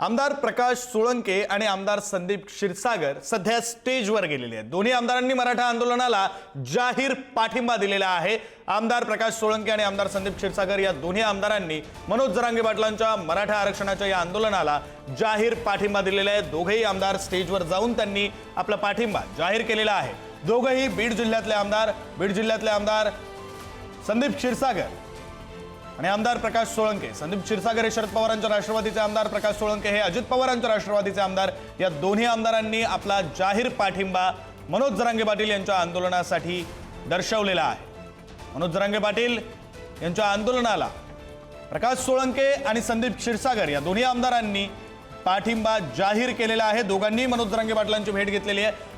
आमदार प्रकाश सोळंके आणि आमदार संदीप क्षीरसागर सध्या स्टेजवर गेलेले आहेत। दोन्ही आमदारांनी मराठा आंदोलनाला जाहीर पाठिंबा दिलेला आहे। आमदार प्रकाश सोळंके आणि आमदार संदीप क्षीरसागर या दोन्ही आमदारांनी मनोज जरांगे पाटलांच्या मराठा आरक्षणाच्या या आंदोलनाला जाहीर पाठिंबा दिलेला आहे। दोघेही आमदार स्टेजवर जाऊन त्यांनी आपला पाठिंबा जाहीर केलेला आहे। दोघेही बीड जिल्ह्यातले आमदार संदीप क्षीरसागर आणि आमदार प्रकाश सोळंके। संदीप क्षीरसागर हे शरद पवारांच्या राष्ट्रवादीचे आमदार, प्रकाश सोळंके हे अजित पवारांच्या राष्ट्रवादीचे आमदार। या दोन्ही आमदारांनी आपला जाहीर पाठिंबा मनोज जरांगे पाटील यांच्या आंदोलनासाठी दर्शवलेला आहे। मनोज जरांगे पाटील यांच्या आंदोलनाला प्रकाश सोळंके आणि संदीप क्षीरसागर या दोन्ही आमदारांनी पाठिंबा जाहीर केलेला आहे। दोघांनी मनोज जरांगे पाटलांची भेट घेतलेली आहे।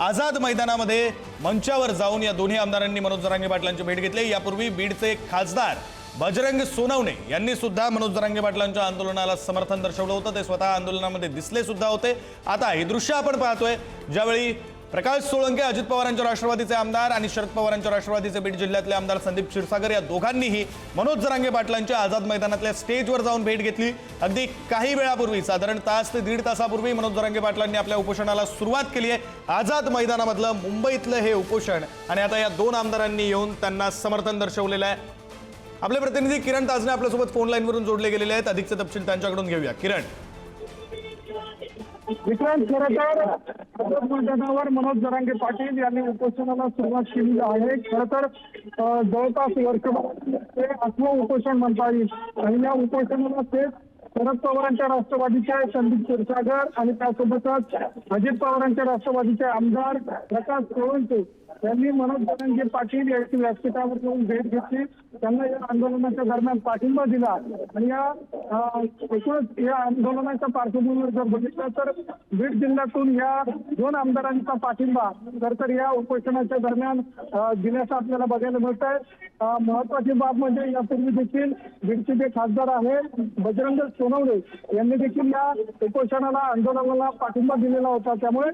आझाद मैदानामध्ये मंचावर जाऊन या दोन्ही आमदारांनी मनोज जरांगे पाटलांची भेट घेतली। यापूर्वी बीडचे खासदार बजरंग सोनवणे यांनी सुद्धा मनोज जरांगे पाटलांच्या आंदोलनाला समर्थन दर्शवलं होतं। ते स्वतः आंदोलनामध्ये दिसले सुद्धा होते। आता ही दृश्य आपण पाहतोय ज्यावेळी प्रकाश सोळंके अजित पवारांच्या राष्ट्रवादीचे आमदार आणि शरद पवारांच्या राष्ट्रवादीचे बीड जिल्ह्यातले आमदार संदीप क्षीरसागर या दोघांनीही मनोज जरांगे पाटलांच्या आझाद मैदानातल्या स्टेजवर जाऊन भेट घेतली। अगदी काही वेळापूर्वी, साधारण तास ते दीड तासापूर्वी मनोज जरांगे पाटलांनी आपल्या उपोषणाला सुरुवात केली आहे। आझाद मैदानामधलं मुंबईतलं हे उपोषण आणि आता या दोन आमदारांनी येऊन त्यांना समर्थन दर्शवलेलं आहे। आपले प्रतिनिधी किरण ताजने आपल्यासोबत फोन लाईनवरून जोडले गेलेले आहेत। अधिकचे तपशील त्यांच्याकडून घेऊया। किरण, विक्रांत, खरं मैदानावर मनोज जरांगे पाटील यांनी उपोषणाला सुरुवात केली आहे। खरं तर जवळपास वर्षभर ते 8वं उपोषण म्हणता येईल आणि या उपोषणाला ते शरद पवारांच्या राष्ट्रवादीचे संदीप क्षीरसागर आणि त्यासोबतच अजित पवारांच्या राष्ट्रवादीचे आमदार प्रकाश सोळंके यांनी मनोज जरांगे पाटील यांची व्यासपीठावर येऊन भेट घेतली। त्यांना या आंदोलनाच्या दरम्यान पाठिंबा दिला आणि एकूणच या आंदोलनाच्या पार्श्वभूमीवर जर बघितलं तर बीड जिल्ह्यातून या दोन आमदारांचा पाठिंबा तर या उपोषणाच्या दरम्यान दिल्याचं आपल्याला बघायला मिळत आहे। महत्वाची बाब म्हणजे यापूर्वी देखील बीडचे जे खासदार आहे बजरंग सोनवणे यांनी देखील या उपोषणाला आंदोलनाला पाठिंबा दिलेला होता। त्यामुळे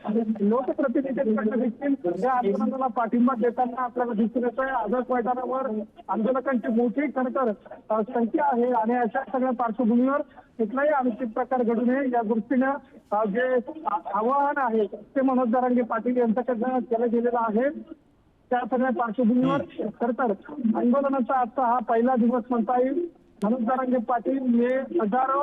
लोकप्रतिनिधींकडे देखील या आंदोलनाला पाठिंबा देताना आपल्याला दिसून येत आहे। आझाद मैदानावर आंदोलकांची मोठी खरं तर संख्या आहे आणि अशा सगळ्या पार्श्वभूमीवर कुठलाही अनुचित प्रकार घडू नये या दृष्टीनं जे आवाहन आहे ते मनोज जरांगे पाटील यांच्याकडनं केलं गेलेलं आहे। त्या सगळ्या पार्श्वभूमीवर खरं तर आंदोलनाचा आजचा हा पहिला दिवस म्हणता येईल। मनोज जरांगे पाटील हे हजारो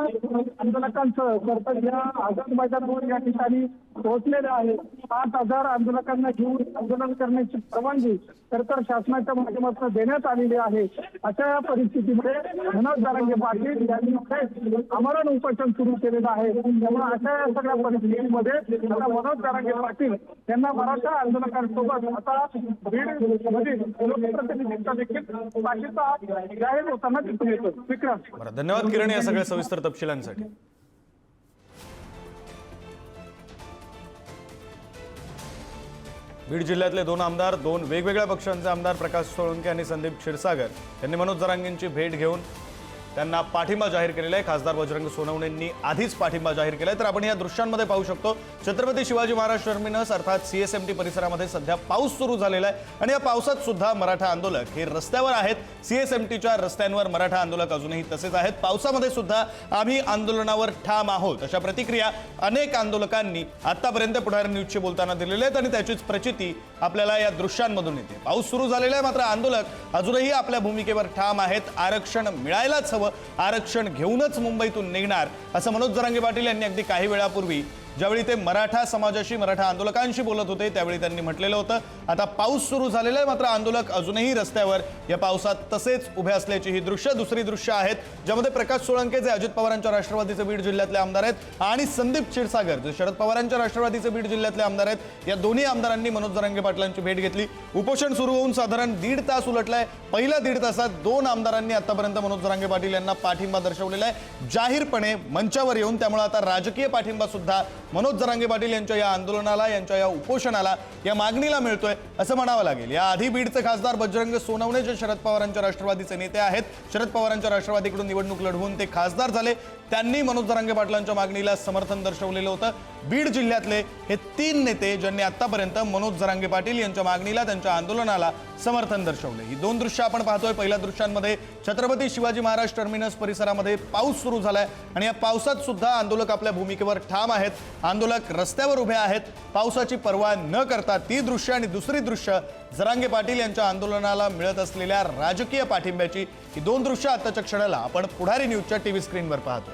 आंदोलकांचं खरं या आझाद मैदानावर या ठिकाणी पोहोचलेले आहे। 5,000 आंदोलकांना घेऊन आंदोलन करण्याची परवानगी तर शासनाच्या माध्यमातून देण्यात आलेली आहे। अशा या परिस्थितीमध्ये मनोज जरांगे पाटील यांनी आमरण उपोषण सुरू केलेलं आहे। त्यामुळे अशा या सगळ्या परिस्थितीमध्ये मनोज जरांगे पाटील यांना मराठा आंदोलकांसोबत आता बीडमधील लोकप्रतिनिधींचा देखील पाठिंबा जाहीर होताना दिसून येतो। विक्रम, धन्यवाद किरण या सगळ्या सविस्तर तपशिलांसाठी। बीड जिल्ह्यातले दोन आमदार, दोन वेगवेगळ्या पक्षांचे आमदार प्रकाश सोळंके आणि संदीप क्षीरसागर यांनी मनोज जरांगेंची भेट घेऊन त्यांना पाठिंबा जाहीर केलेला आहे। खासदार बजरंग सोनवणेंनी आधीच पाठिंबा जाहीर केलाय। तर आपण या दृश्यांमध्ये पाहू शकतो छत्रपती शिवाजी महाराज टर्मिनस अर्थात CSMT परिसरामध्ये सध्या पाऊस सुरू झालेला आहे आणि या पावसात सुद्धा मराठा आंदोलक हे रस्त्यावर आहेत। CSMTच्या रस्त्यांवर मराठा आंदोलक अजूनही तसेच आहेत। पावसामध्ये सुद्धा आम्ही आंदोलनावर ठाम आहोत अशा प्रतिक्रिया अनेक आंदोलकांनी आतापर्यंत पुढारी न्यूजशी बोलताना दिलेल्या आहेत आणि त्याचीच प्रचिती आपल्याला या दृश्यांमधून येते। पाऊस सुरू झालेला आहे मात्र आंदोलक अजूनही आपल्या भूमिकेवर ठाम आहेत। आरक्षण मिळायलाच हवं, आरक्षण घेऊनच मुंबईतून निघणार असं मनोज जरांगे पाटील यांनी अगदी काही वेळापूर्वी ज्यावेळी ते मराठा समाजाशी, मराठा आंदोलकांशी बोलत होते त्यावेळी त्यांनी म्हटलेलं होतं। आता पाऊस सुरू झालेला आहे मात्र आंदोलक अजूनही रस्त्यावर या पावसात तसेच उभे असल्याची ही दुसरी दृश्य आहेत ज्यामध्ये प्रकाश सोळंके जे अजित पवारांच्या राष्ट्रवादीचे बीड जिल्ह्यातले आमदार आहेत आणि संदीप क्षीरसागर जे शरद पवारांच्या राष्ट्रवादीचे बीड जिल्ह्यातले आमदार आहेत। या दोन्ही आमदारांनी मनोज जरांगे पाटलांची भेट घेतली। उपोषण सुरू होऊन साधारण दीड तास उलटलाय। पहिल्या दीड तासात दोन आमदारांनी आतापर्यंत मनोज जरांगे पाटील यांना पाठिंबा दर्शवलेला आहे जाहीरपणे मंचावर येऊन। त्यामुळे आता राजकीय पाठिंबा सुद्धा मनोज जरांगे पाटील यांच्या या आंदोलनाला, यांच्या या उपोषणाला, या मागणीला मिळतोय असं म्हणावं लागेल। याआधी बीडचे खासदार बजरंग सोनवणे जे शरद पवारांच्या राष्ट्रवादीचे नेते आहेत, शरद पवारांच्या राष्ट्रवादीकडून निवडणूक लढवून ते खासदार झाले। त्यांनी मनोज जरांगे पाटलांच्या मागणीला समर्थन दर्शवलेलं होतं। बीड जिल्ह्यातले हे 3 नेते ज्यांनी आतापर्यंत मनोज जरांगे पाटील यांच्या मागणीला, त्यांच्या आंदोलनाला समर्थन दर्शवले। ही 2 दृश्य आपण पाहतोय। पहिल्या दृश्यांमध्ये छत्रपती शिवाजी महाराज टर्मिनस परिसरामध्ये पाऊस सुरू झालाय आणि या पावसात सुद्धा आंदोलक आपल्या भूमिकेवर ठाम आहेत। आंदोलक रस्त्यावर उभे आहेत पावसाची पर्वा न करता। ती दृश्य आणि दुसरी दृश्य जरांगे पाटील यांच्या आंदोलनाला मिळत असलेल्या राजकीय पाठिंब्याची। ही 2 दृश्य आताच्या क्षणाला आपण पुढारी न्यूजच्या टीव्ही स्क्रीनवर पाहतोय।